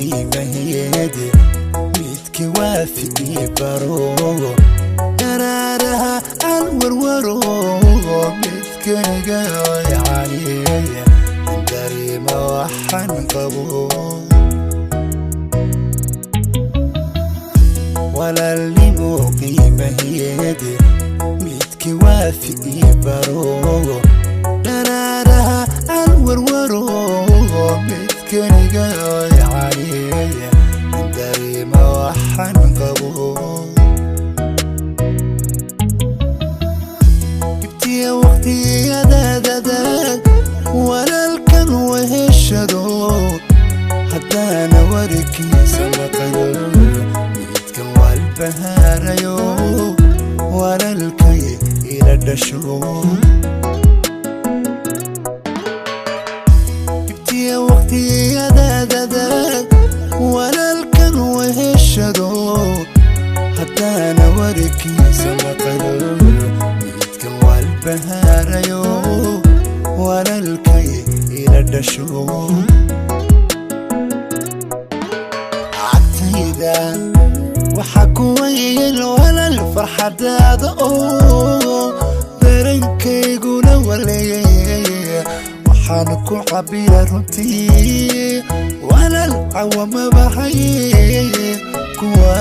qiimaheeda midkii waafiqii baro daraaraha aan warwaro midkayga yacayeeya dareema waxaan qabo walaalnimo qiimaheeda midkii waafiqii baro daraaraha aan warwaro midkayga yacayeeya dareema waxaan qabo ibtiya waqtiyadaadada walaalkan weheshado haddaana warkiisa maqal midkan walbahaarayo walaalkay ila dhasho ibtiya waqtiyadaadada walaalkan weheshado haddaana warkiisa maqal midkan walbahaarayo walaalkay ila dhasho cagtayda waxa kuwa yeel walaal farxadaada darankaygu waleeyay waxaan ku cabira runtii walaal cawama baxay kuwa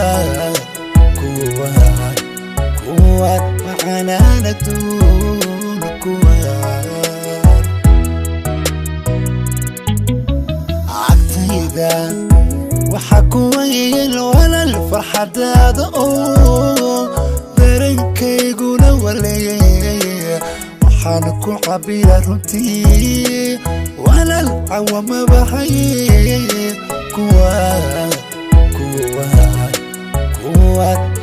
macanaana duun kuwa cagtayda waxa kuwa yeel walaal farxadaada darankaygu waleeyay waxaan ku cabira runtii walaal cawama baxay kuwa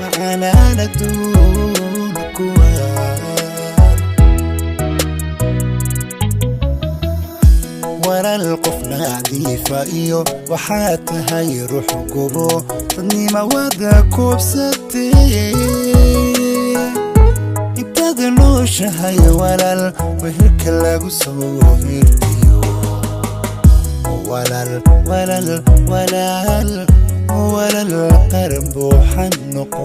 macanaana duun kuwa walaal qofna cadiifa iyo waxaa tahay ruux gobo dadnima wada koobsatay intaad nooshahay walaal wehelka lagu soo hirtiyo walaal qaran buuxan noqo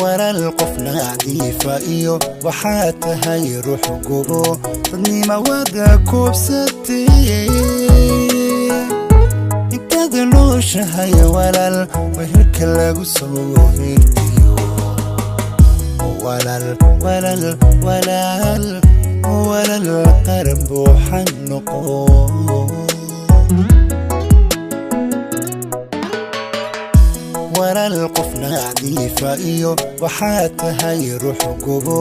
walaal qofna cadiifa iyo waxaa tahay ruux gobo dadnima wada koobsatay intaad nooshahay walaal wehelka lagu soo hirtiyo walaal qaran buuxan noqo walaal qofna cadiifa iyo waxaa tahay ruux gobo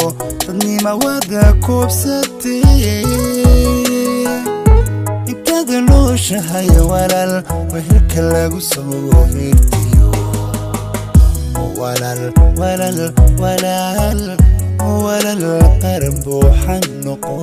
dadnima wada koobsatay intaad nooshahay walaal wehelka lagu soo hirtiyo walaal qaran buuxan noqo